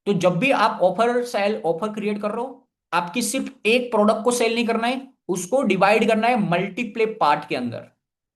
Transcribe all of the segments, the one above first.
तो जब भी आप ऑफर क्रिएट कर रहे हो, आपकी सिर्फ एक प्रोडक्ट को सेल नहीं करना है, उसको डिवाइड करना है मल्टीप्ले पार्ट के अंदर।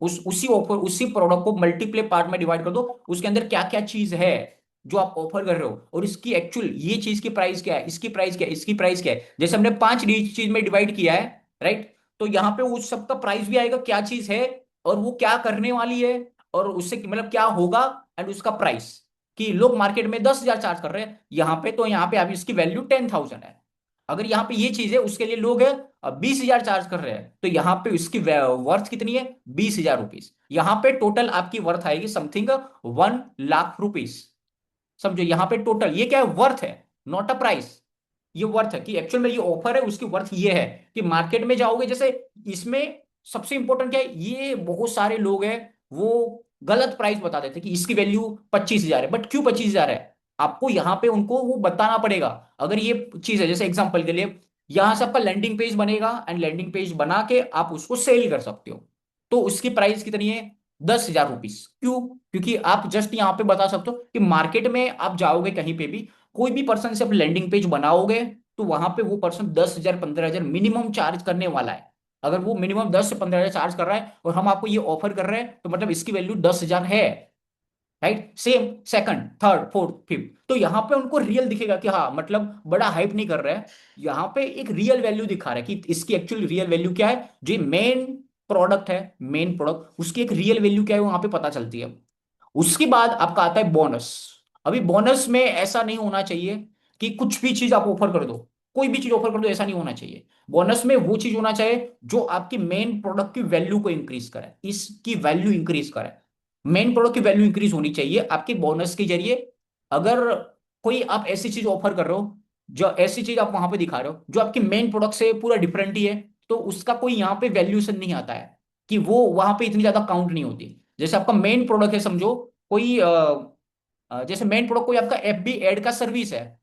उसी प्रोडक्ट को मल्टीप्ले पार्ट में डिवाइड कर दो, उसके अंदर क्या क्या चीज है जो आप ऑफर कर रहे हो, और इसकी एक्चुअल ये चीज की प्राइस क्या है, इसकी प्राइस क्या है, इसकी प्राइस क्या है। जैसे हमने 5 चीज में डिवाइड किया है, राइट? तो यहाँ पे उस सबका प्राइस भी आएगा, क्या चीज है और वो क्या करने वाली है, और उससे मतलब क्या होगा, एंड उसका प्राइस। कि लोग मार्केट में 10,000 चार्ज कर रहे हैं यहाँ पे, तो यहाँ पे अभी इसकी वैल्यू 10,000 है। अगर यहाँ पे ये चीज है, उसके लिए लोग 20,000 चार्ज कर रहे हैं, तो यहाँ पे इसकी वर्थ कितनी है? 20,000 रुपीज। यहाँ पे टोटल आपकी वर्थ आएगी समथिंग 1 लाख रुपीज। समझो, यहाँ पे टोटल ये क्या है? वर्थ है, नॉट अ प्राइस। ये वर्थ है कि एक्चुअल में ये ऑफर है, उसकी वर्थ ये है। कि मार्केट में जाओगे, जैसे इसमें सबसे इंपॉर्टेंट क्या है, ये बहुत सारे लोग हैं वो गलत प्राइस बता देते हैं कि इसकी वैल्यू 25,000 है, बट क्यों 25,000 है? आपको यहाँ पे उनको वो बताना पड़ेगा। अगर ये चीज है, जैसे एग्जांपल के लिए, यहां से आपका लैंडिंग पेज बनेगा, एंड लैंडिंग पेज बना के आप उसको सेल कर सकते हो, तो उसकी प्राइस कितनी है? 10,000 रुपीज। क्यों? क्योंकि आप जस्ट यहाँ पे बता सकते हो कि मार्केट में आप जाओगे कहीं पे भी, कोई भी पर्सन से आप लैंडिंग पेज बनाओगे, तो वहां पे वो पर्सन 10,000 15,000 मिनिमम चार्ज करने वाला है। अगर वो मिनिमम 10 से 15,000 चार्ज कर रहा है और हम आपको ये ऑफर कर रहे हैं, तो मतलब इसकी वैल्यू 10,000 है। Right? Same second third fourth fifth, तो यहाँ पे उनको रियल दिखेगा कि हाँ, मतलब बड़ा हाइप नहीं कर रहा है, यहाँ पे एक रियल वैल्यू दिखा रहा है कि इसकी एक्चुअल रियल वैल्यू क्या है। जो मेन प्रोडक्ट है, मेन प्रोडक्ट, उसकी एक रियल वैल्यू क्या है, वहां पे पता चलती है। उसके बाद आपका आता है बोनस। अभी बोनस में ऐसा नहीं होना चाहिए कि कुछ भी चीज आप ऑफर कर दो, कोई भी चीज ऑफर कर दो, ऐसा नहीं होना चाहिए। बोनस में वो चीज होना चाहिए जो आपकी मेन प्रोडक्ट की वैल्यू को इंक्रीज करे, इसकी वैल्यू इंक्रीज करे। मेन प्रोडक्ट की वैल्यू इंक्रीज होनी चाहिए आपके बोनस के जरिए। अगर कोई आप ऐसी चीज ऑफर कर रहे हो, जो ऐसी चीज आप वहां पे दिखा रहे हो जो आपकी मेन प्रोडक्ट से पूरा डिफरेंट ही है, तो उसका कोई यहाँ पे वैल्यूएशन नहीं आता है, कि वो वहां पे इतनी ज्यादा काउंट नहीं होती। जैसे आपका मेन प्रोडक्ट है, समझो कोई जैसे मेन प्रोडक्ट कोई आपका एफबी एड का सर्विस है,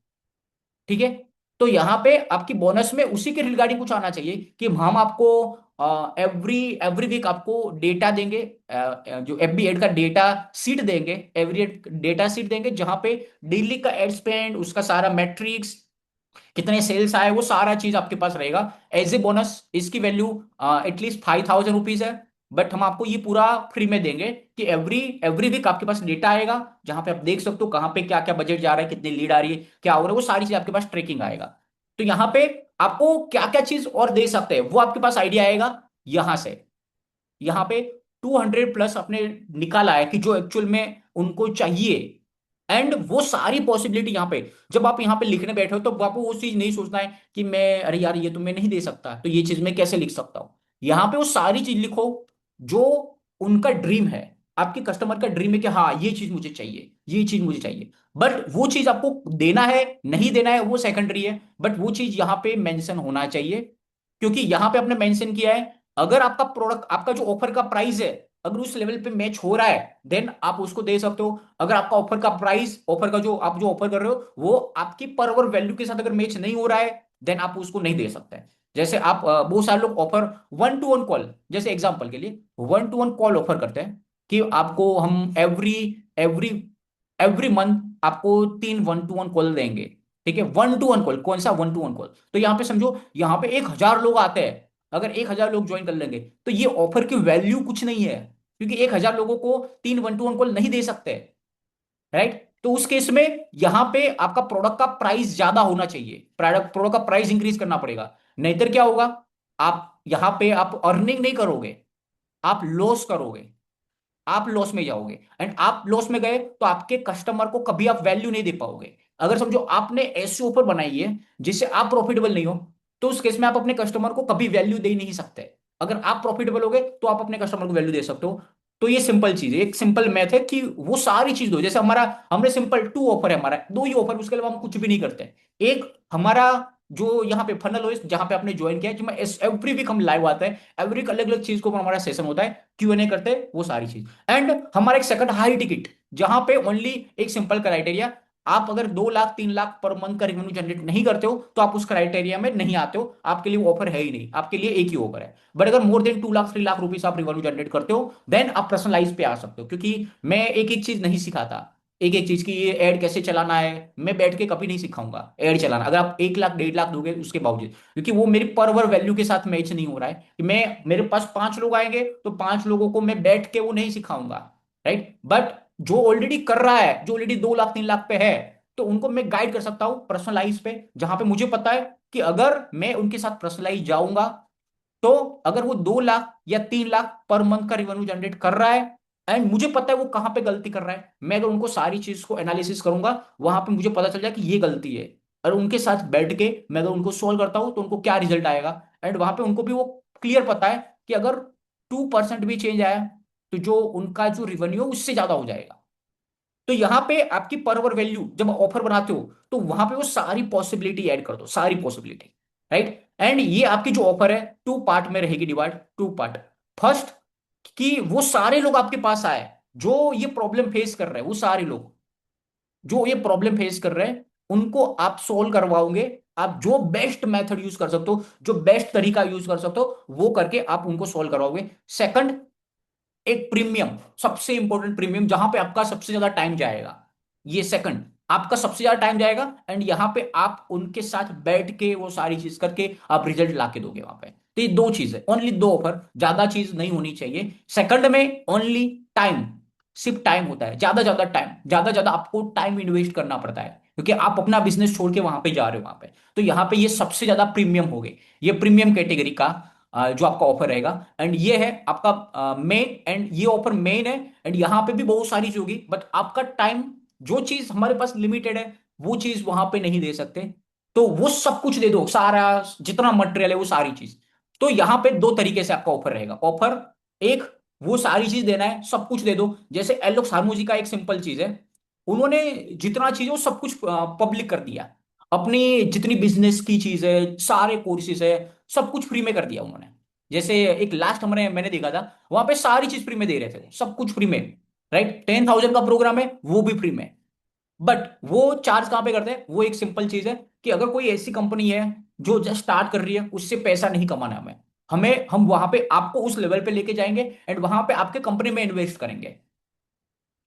ठीक है? तो यहाँ पे आपकी बोनस में उसी के रिगार्डिंग कुछ आना चाहिए कि हम आपको एवरी एवरी वीक आपको डेटा देंगे, जो एफबी एड का डेटा सीट देंगे, एवरी डेटा सीट देंगे, जहां पे डेली का एड स्पेंड, उसका सारा मैट्रिक्स, कितने सेल्स आए, वो सारा चीज आपके पास रहेगा एज ए बोनस। इसकी वैल्यू एटलीस्ट 5,000 रुपीज है, बट हम आपको ये पूरा फ्री में देंगे कि एवरी एवरी वीक आपके पास डेटा आएगा, जहां पे आप देख सकते हो कहाँ पे क्या क्या बजट जा रहा है, कितनी लीड आ रही है, क्या हो रहा है, वो सारी चीज आपके पास ट्रैकिंग आएगा। तो यहाँ पे आपको क्या क्या चीज और दे सकते हैं, वो आपके पास आइडिया आएगा यहां से। यहाँ पे 200 प्लस अपने निकाला है कि जो एक्चुअल में उनको चाहिए। एंड वो सारी पॉसिबिलिटी यहाँ पे, जब आप यहाँ पे लिखने बैठे हो, तो आपको वो चीज नहीं सोचना है कि मैं, अरे यार ये तो मैं नहीं दे सकता, तो ये चीज मैं कैसे लिख सकता हूँ। यहाँ पे वो सारी चीज लिखो जो उनका ड्रीम है। आपके कस्टमर का ड्रीम है कि हाँ, ये चीज मुझे चाहिए, ये चीज मुझे चाहिए। बट वो चीज आपको देना है नहीं देना है वो सेकेंडरी है, बट वो चीज यहाँ पे मेंशन होना चाहिए। क्योंकि यहाँ पे आपने मेंशन किया है, अगर आपका प्रोडक्ट, आपका जो ऑफर का प्राइस है, अगर उस लेवल पे मैच हो रहा है, देन आप उसको दे सकते हो। अगर आपका ऑफर का प्राइस, ऑफर का जो आप जो ऑफर कर रहे हो, वो आपकी पर आवर वैल्यू के साथ अगर मैच नहीं हो रहा है, देन आप उसको नहीं दे सकते। जैसे आप बहुत सारे लोग ऑफर 1-to-1 कॉल, जैसे एग्जांपल के लिए 1-to-1 कॉल ऑफर करते हैं कि आपको हम एवरी एवरी एवरी मंथ आपको 3 1-to-1 कॉल देंगे। ठीक है? 1-to-1 कॉल, कौन सा 1-to-1 कॉल? तो यहाँ पे समझो, यहाँ पे 1,000 लोग आते हैं, अगर 1,000 लोग ज्वाइन कर लेंगे, तो ये ऑफर की वैल्यू कुछ नहीं है, क्योंकि 1,000 लोगों को 3 1-to-1 कॉल नहीं दे सकते। राइट? तो उस केस में यहां पे आपका प्रोडक्ट का प्राइस ज्यादा होना चाहिए, प्रोडक्ट का प्राइस इंक्रीज करना पड़ेगा। नहींतर क्या होगा, आप यहां पे आप अर्निंग नहीं करोगे, आप लॉस करोगे, आप लॉस में जाओगे। एंड आप लॉस में गए तो आपके कस्टमर को कभी आप वैल्यू नहीं दे पाओगे। अगर समझो आपने ऐसी ऑफर बनाई है जिससे आप प्रॉफिटेबल नहीं हो, तो उस केस में आप अपने कस्टमर को कभी वैल्यू दे नहीं सकते। अगर आप प्रॉफिटेबल हो गए तो आप अपने कस्टमर को वैल्यू दे सकते हो। तो ये सिंपल चीज है, एक सिंपल मैथ है कि वो सारी चीज दो। जैसे हमारा, हमने सिंपल 2 ऑफर है, हमारा 2 ही ऑफर, उसके अलावा हम कुछ भी नहीं करते। एक हमारा जो यहाँ पे फनल हो, जहां पे आपने ज्वाइन किया है, जिसमें एवरी वीक हम लाइव आते हैं, एवरी वीक अलग अलग चीज को हमारा सेशन होता है, Q&A करते हैं, वो सारी चीज। एंड हमारा एक सेकंड हाई टिकट, जहां पे ओनली एक सिंपल क्राइटेरिया, आप अगर 2 लाख 3 लाख पर मंथ का रेवेन्यू जनरेट नहीं करते हो, तो आप उस क्राइटेरिया में नहीं आते हो, आपके लिए वो ऑफर है ही नहीं, आपके लिए एक ही ऑफर है। बट अगर more than 2 lakh 3 lakh rupees आप रेवेन्यू जनरेट करते हो, देन आप पर्सनलाइज पे आ सकते हो, क्योंकि मैं एक एक चीज नहीं सिखाता। एक एक चीज की, ये ऐड कैसे चलाना है मैं बैठ के कभी नहीं सिखाऊंगा ऐड चलाना, अगर आप 1 लाख 1.5 लाख दोगे उसके बावजूद, क्योंकि वो मेरी पर आवर वैल्यू के साथ मैच नहीं हो रहा है। कि मैं, मेरे पास 5 लोग आएंगे तो 5 लोगों को मैं बैठ के वो नहीं सिखाऊंगा, राइट। बट जो ऑलरेडी कर रहा है, जो ऑलरेडी 2 लाख 3 लाख पे है, तो उनको मैं गाइड कर सकता हूँ पर्सनलाइज पे, जहां पे मुझे पता है कि अगर मैं उनके साथ पर्सनलाइज जाऊंगा, तो अगर वो 2 लाख या 3 लाख पर मंथ का रेवेन्यू जनरेट कर रहा है, एंड मुझे पता है वो कहां पे गलती कर रहा है, मैं अगर उनको सारी चीज को एनालिसिस करूंगा, वहां पे मुझे पता चल जाए कि ये गलती है, और उनके साथ बैठ के मैं अगर उनको सोल्व करता हूं तो उनको क्या रिजल्ट आएगा, एंड वहां पे उनको भी वो क्लियर पता है कि अगर 2% भी चेंज आया तो जो उनका जो रेवेन्यू है उससे ज्यादा हो जाएगा। तो यहां पे आपकी पर आवर वैल्यू जब ऑफर बनाते हो, तो वहां पे वो सारी पॉसिबिलिटी ऐड कर दो, सारी पॉसिबिलिटी, राइट। एंड ये आपकी जो ऑफर है 2 पार्ट में रहेगी डिवाइड, 2 पार्ट। फर्स्ट, कि वो सारे लोग आपके पास आए जो ये प्रॉब्लम फेस कर रहे हैं, वो सारे लोग जो ये प्रॉब्लम फेस कर रहे हैं उनको आप सोल्व करवाओगे। आप जो बेस्ट मेथड यूज कर सकते हो, जो बेस्ट तरीका यूज कर सकते हो, वो करके आप उनको सोल्व करवाओगे। सेकंड, एक प्रीमियम, सबसे इंपॉर्टेंट प्रीमियम, जहां पे आपका सबसे ज्यादा टाइम जाएगा, ये सेकंड, आपका सबसे ज्यादा टाइम जाएगा, एंड यहां पे आप उनके साथ बैठ के वो सारी चीज करके आप रिजल्ट ला के दोगे वहां पे। तो ये 2 चीज है, ओनली 2 ऑफर, ज्यादा चीज नहीं होनी चाहिए। सेकंड में ओनली टाइम, सिर्फ टाइम होता है, ज्यादा ज्यादा टाइम, ज्यादा ज्यादा आपको टाइम इन्वेस्ट करना पड़ता है, क्योंकि आप अपना बिजनेस छोड़ के वहां पे जा रहे हो वहां पे। तो यहाँ पे ये सबसे ज्यादा प्रीमियम हो गए, ये प्रीमियम कैटेगरी का जो आपका ऑफर रहेगा। एंड ये है आपका मेन, एंड ये ऑफर मेन है। एंड यहाँ पे भी बहुत सारी चीज होगी, बट आपका टाइम, जो चीज हमारे पास लिमिटेड है, वो चीज वहां पे नहीं दे सकते। तो वो सब कुछ दे दो, सारा जितना मटेरियल है वो सारी चीज। तो यहाँ पे 2 तरीके से आपका ऑफर रहेगा। ऑफर एक, वो सारी चीज देना है, सब कुछ दे दो, जैसे एलोक्स हार्मोजी का एक सिंपल चीज है, उन्होंने जितना चीज है वो सब कुछ पब्लिक कर दिया, अपनी जितनी बिजनेस की चीज है, सारे कोर्सेज है, सब कुछ फ्री में कर दिया उन्होंने। जैसे एक लास्ट मैंने देखा था, वहां पे सारी चीज फ्री में दे रहे थे, सब कुछ फ्री में, राइट। 10,000 का प्रोग्राम है वो भी फ्री में। बट वो चार्ज कहां पे करते हैं, वो एक सिंपल चीज है कि अगर कोई ऐसी कंपनी है जो जस्ट स्टार्ट कर रही है, उससे पैसा नहीं कमाना है हमें, हम वहां पे आपको उस लेवल पे लेके जाएंगे, एंड वहां पे आपके कंपनी में इन्वेस्ट करेंगे।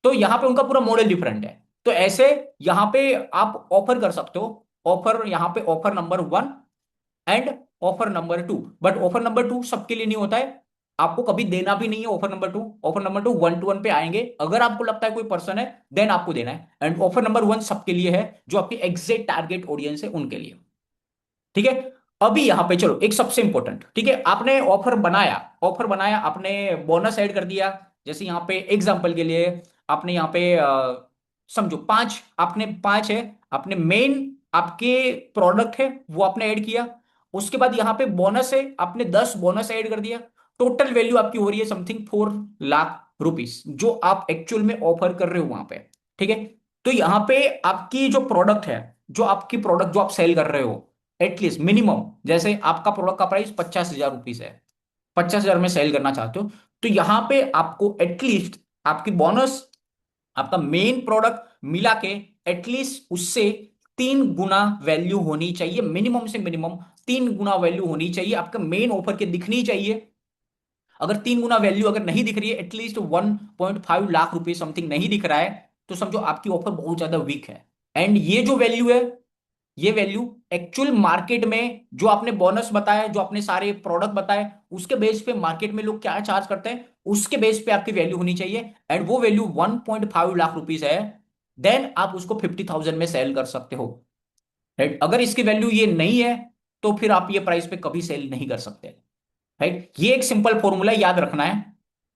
तो यहां पे उनका पूरा मॉडल डिफरेंट है। तो ऐसे यहां पे आप ऑफर कर सकते हो, ऑफर यहां पे offer number 1 and offer number 2। But offer number 2 सबके लिए नहीं होता है, आपको कभी देना भी नहीं है offer number 2। Offer number 2 1-to-1 पे आएंगे, अगर आपको लगता है कोई पर्सन है, देन आपको देना है। एंड ऑफर नंबर 1 सबके लिए है, जो आपकी एग्जैक्ट टारगेट ऑडियंस है उनके लिए, ठीक है। अभी यहां पे चलो एक सबसे इंपॉर्टेंट, ठीक है, आपने ऑफर बनाया, आपने बोनस ऐड कर दिया। जैसे यहां पे एग्जांपल के लिए आपने यहां पे समझो 5, आपने 5 है, आपने मेन आपके प्रोडक्ट है वो आपने ऐड किया, उसके बाद यहां पे बोनस है, आपने 10 बोनस ऐड कर दिया। टोटल वैल्यू आपकी हो रही है समथिंग 4 लाख रुपीस, जो आप एक्चुअल में ऑफर कर रहे हो वहां पे, ठीक है। तो यहां पे आपकी जो प्रोडक्ट है, जो आपकी प्रोडक्ट जो आप सेल कर रहे हो, एटलीस्ट मिनिमम, जैसे आपका प्रोडक्ट का प्राइस 50,000 रुपीज है, 50,000 में सेल करना चाहते हो, तो यहां पे आपको एटलीस्ट आपकी बोनस, आपका मेन प्रोडक्ट मिला के एटलीस्ट उससे 3 गुना वैल्यू होनी चाहिए, मिनिमम से मिनिमम 3 गुना वैल्यू होनी चाहिए, आपका मेन ऑफर के दिखनी चाहिए। अगर 3 गुना वैल्यू अगर नहीं दिख रही है, एटलीस्ट 1.5 लाख रुपए समथिंग नहीं दिख रहा है, तो समझो आपकी ऑफर बहुत ज्यादा वीक है। एंड ये जो वैल्यू है, ये वैल्यू एक्चुअल मार्केट में जो आपने बोनस बताया, जो आपने सारे प्रोडक्ट बताए, उसके बेस पे मार्केट में लोग क्या चार्ज करते हैं, उसके बेस पे आपकी वैल्यू होनी चाहिए। एंड वो वैल्यू 1.5 लाख रुपीज है, देन आप उसको 50,000 में सेल कर सकते हो, राइट। अगर इसकी वैल्यू ये नहीं है, तो फिर आप ये प्राइस पे कभी सेल नहीं कर सकते, राइट। ये एक सिंपल फॉर्मूला याद रखना है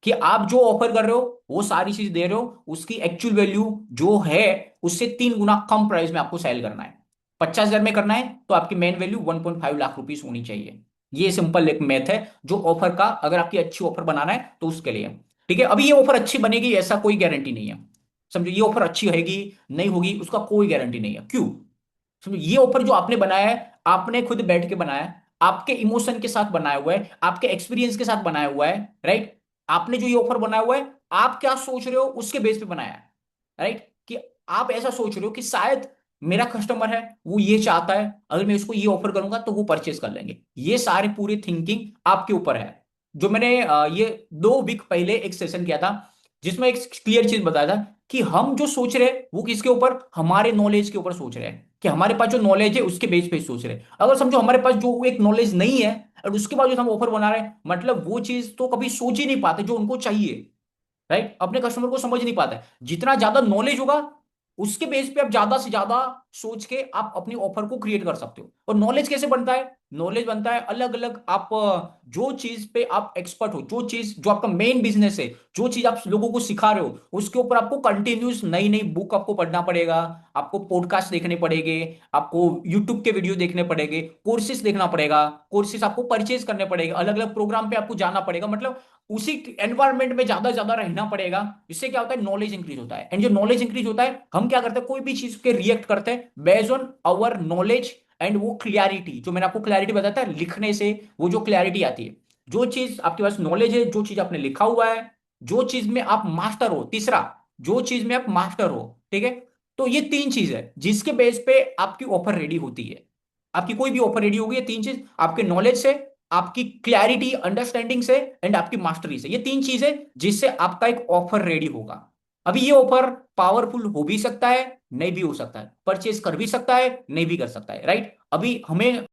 कि आप जो ऑफर कर रहे हो, वो सारी चीज दे रहे हो, उसकी एक्चुअल वैल्यू जो है उससे 3 गुना कम प्राइस में आपको सेल करना है। 50,000 में करना है तो आपकी मेन वैल्यू 1.5 लाख रुपीज होनी चाहिए। ये सिंपल एक मैथ है जो ऑफर का, अगर आपकी अच्छी ऑफर बनाना है तो उसके लिए, ठीक है। अभी ये ऑफर अच्छी बनेगी ऐसा कोई गारंटी नहीं है, समझो, ये ऑफर अच्छी रहेगी नहीं होगी उसका कोई गारंटी नहीं है। क्यों? समझो, ये ऑफर जो आपने बनाया है, आपने खुद बैठ के बनाया है, आपके इमोशन के साथ बनाया हुआ है, आपके एक्सपीरियंस के साथ बनाया हुआ है, राइट। आपने जो ये ऑफर बनाया हुआ है, आप क्या सोच रहे हो उसके बेस पे बनाया है, राइट। कि आप ऐसा सोच रहे हो कि शायद मेरा कस्टमर है, वो ये चाहता है, अगर मैं इसको ये ऑफर करूंगा तो वो परचेस कर लेंगे। ये सारी पूरी थिंकिंग आपके ऊपर है। जो मैंने ये 2 वीक पहले एक सेशन किया था, जिसमें एक क्लियर चीज बताया था कि हम जो सोच रहे हैं वो किसके ऊपर, हमारे नॉलेज के ऊपर सोच रहे हैं, कि हमारे पास जो नॉलेज है उसके बेस पे सोच रहे हैं। अगर समझो हमारे पास जो एक नॉलेज नहीं है और उसके बाद जो हम ऑफर बना रहे हैं, मतलब वो चीज तो कभी सोच ही नहीं पाते जो उनको चाहिए। राइट, अपने कस्टमर को समझ नहीं पाता है। जितना ज्यादा नॉलेज होगा उसके बेस पे आप ज्यादा से ज्यादा सोच के आप अपनी ऑफर को क्रिएट कर सकते हो। और नॉलेज कैसे बनता है, नॉलेज बनता है अलग अलग, आप जो चीज पे आप एक्सपर्ट हो, जो चीज जो आपका मेन बिजनेस है, जो चीज आप लोगों को सिखा रहे हो, उसके ऊपर आपको कंटिन्यूस नई नई बुक आपको पढ़ना पड़ेगा, आपको पॉडकास्ट देखने पड़ेंगे, आपको यूट्यूब के वीडियो देखने पड़ेंगे, कोर्सेज देखना पड़ेगा, कोर्सेज आपको परचेज करने पड़ेगा, अलग अलग प्रोग्राम पे आपको जाना पड़ेगा, मतलब उसी एनवायरमेंट में ज्यादा ज्यादा रहना पड़ेगा। इससे क्या होता है, नॉलेज इंक्रीज होता है। एंड जो नॉलेज इंक्रीज होता है, हम क्या करते हैं, कोई भी चीज के रिएक्ट करते हैं based on our knowledge. And वो क्लियरिटी जो मैंने आपको क्लैरिटी बताया था लिखने से, वो जो क्लैरिटी आती है, जो चीज आपके पास नॉलेज है, जो चीज आपने लिखा हुआ है, जो चीज में आप मास्टर हो, तीसरा जो चीज में आप मास्टर हो, ठीक है। तो ये तीन चीज है जिसके बेस पे आपकी ऑफर रेडी होती है। आपकी कोई भी ऑफर रेडी होगी, ये तीन चीज, आपके नॉलेज से, आपकी क्लैरिटी अंडरस्टैंडिंग से, एंड आपकी मास्टरी से, ये तीन चीजें जिससे आपका एक ऑफर रेडी होगा। अभी ये ऑफर पावरफुल हो भी सकता है, नहीं भी हो सकता है, परचेज कर भी सकता है, नहीं भी कर सकता है, राइट। अभी हमें